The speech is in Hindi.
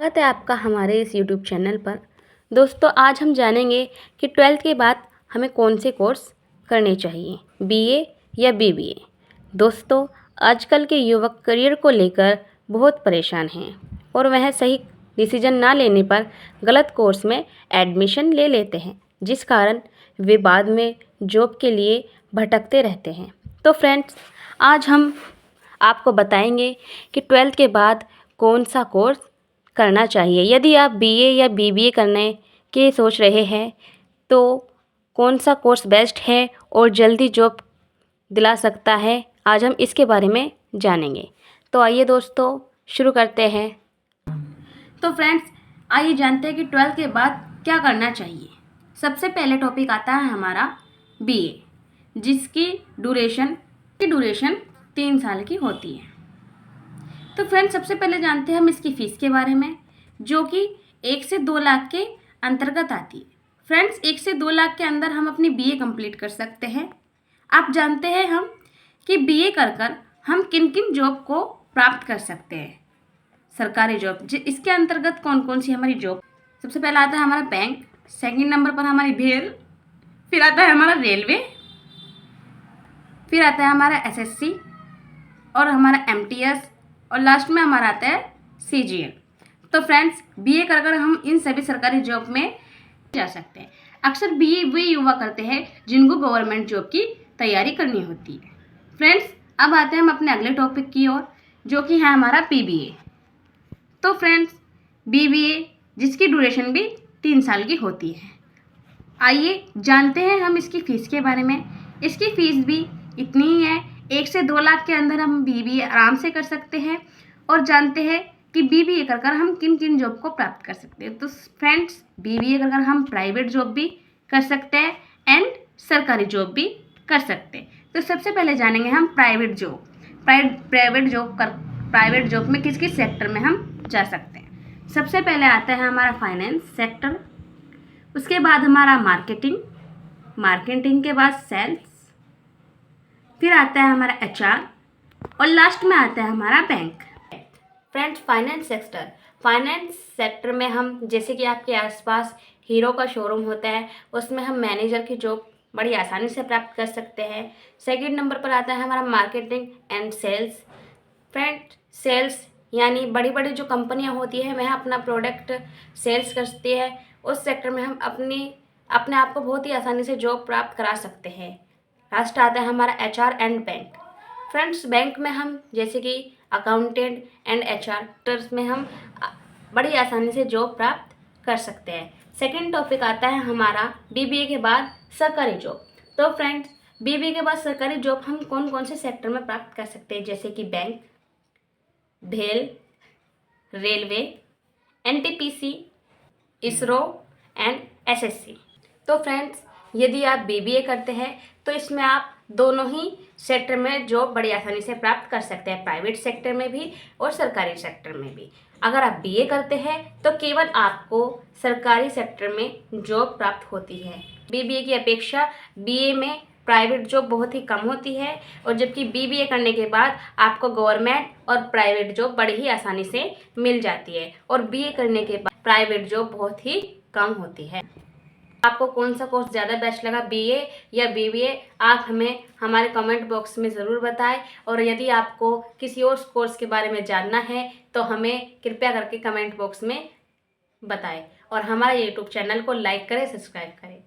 स्वागत है आपका हमारे इस यूट्यूब चैनल पर। दोस्तों, आज हम जानेंगे कि 12th के बाद हमें कौन से कोर्स करने चाहिए, बीए या बीबीए। दोस्तों, आजकल के युवक करियर को लेकर बहुत परेशान हैं और वह सही डिसीजन ना लेने पर गलत कोर्स में एडमिशन ले लेते हैं, जिस कारण वे बाद में जॉब के लिए भटकते रहते हैं। तो फ्रेंड्स, आज हम आपको बताएंगे कि 12th के बाद कौन सा कोर्स करना चाहिए। यदि आप बीए या बीबीए करने की सोच रहे हैं तो कौन सा कोर्स बेस्ट है और जल्दी जॉब दिला सकता है, आज हम इसके बारे में जानेंगे। तो आइए दोस्तों, शुरू करते हैं। तो फ्रेंड्स, आइए जानते हैं कि 12th के बाद क्या करना चाहिए। सबसे पहले टॉपिक आता है हमारा बीए, जिसकी ड्यूरेशन 3 साल की होती है। तो फ्रेंड्स, सबसे पहले जानते हैं हम इसकी फ़ीस के बारे में, जो कि 1 से 2 लाख के अंतर्गत आती है। फ्रेंड्स, 1 से 2 लाख के अंदर हम अपनी बीए कंप्लीट कर सकते हैं। आप जानते हैं हम कि बीए कर हम किन किन जॉब को प्राप्त कर सकते हैं, सरकारी जॉब। इसके अंतर्गत कौन कौन सी हमारी जॉब, सबसे पहला आता है हमारा बैंक, सेकंड नंबर पर हमारी भेल, फिर आता है हमारा रेलवे, फिर आता है हमारा एसएससी और हमारा एमटीएस, और लास्ट में हमारा आता है सीजीएल। तो फ्रेंड्स, बीए कर हम इन सभी सरकारी जॉब में जा सकते हैं। अक्सर बीए वे युवा करते हैं जिनको गवर्नमेंट जॉब की तैयारी करनी होती है। फ्रेंड्स, अब आते हैं हम अपने अगले टॉपिक की ओर, जो कि है हमारा बीबीए। तो फ्रेंड्स, बीबीए जिसकी ड्यूरेशन भी 3 साल की होती है। आइए जानते हैं हम इसकी फ़ीस के बारे में। इसकी फ़ीस भी इतनी ही है, 1 से 2 लाख के अंदर हम बीबीए आराम से कर सकते हैं। और जानते हैं कि बीबीए कर हम किन किन जॉब को प्राप्त कर सकते हैं। तो फ्रेंड्स, बीबीए कर हम प्राइवेट जॉब भी कर सकते हैं एंड सरकारी जॉब भी कर सकते हैं। तो सबसे पहले जानेंगे हम प्राइवेट जॉब। प्राइवेट जॉब में किस किस सेक्टर में हम जा सकते हैं। सबसे पहले आता है हमारा फाइनेंस सेक्टर, उसके बाद हमारा मार्केटिंग के बाद सेल्स, फिर आता है हमारा एचआर और लास्ट में आता है हमारा बैंक। फ्रेंड्स, फाइनेंस सेक्टर में हम, जैसे कि आपके आसपास हीरो का शोरूम होता है, उसमें हम मैनेजर की जॉब बड़ी आसानी से प्राप्त कर सकते हैं। सेकंड नंबर पर आता है हमारा marketing and sales. Friends, sales यानी बड़ी बड़ी जो कंपनियां होती हैं वह अपना प्रोडक्ट सेल्स करती है, उस सेक्टर में हम अपने आप को बहुत ही आसानी से जॉब प्राप्त करा सकते हैं। लास्ट आता है हमारा HR and bank. Friends, bank में हम जैसे कि अकाउंटेंट एंड एचआर में हम बड़ी आसानी से जॉब प्राप्त कर सकते हैं। सेकंड टॉपिक आता है हमारा बीबीए के बाद सरकारी जॉब। तो फ्रेंड्स, बीबीए के बाद सरकारी जॉब हम कौन कौन से सेक्टर में प्राप्त कर सकते हैं, जैसे कि बैंक, भेल, railway, NTPC, ISRO and SSC. तो फ्रेंड्स, यदि आप बीबीए करते हैं तो इसमें आप दोनों ही सेक्टर में जॉब बड़ी आसानी से प्राप्त कर सकते हैं, प्राइवेट सेक्टर में भी और सरकारी सेक्टर में भी। अगर आप बीए करते हैं तो केवल आपको सरकारी सेक्टर में जॉब प्राप्त होती है। बीबीए की अपेक्षा बीए में प्राइवेट जॉब बहुत ही कम होती है, और जबकि बीबीए करने के बाद आपको गवर्नमेंट और प्राइवेट जॉब बड़ी ही आसानी से मिल जाती है, और बीए करने के बाद प्राइवेट जॉब बहुत ही कम होती है। आपको कौन सा कोर्स ज़्यादा बेस्ट लगा, बीए या बीबीए, आप हमें हमारे कमेंट बॉक्स में ज़रूर बताएं। और यदि आपको किसी और कोर्स के बारे में जानना है तो हमें कृपया करके कमेंट बॉक्स में बताएं, और हमारे यूट्यूब चैनल को लाइक करें, सब्सक्राइब करें।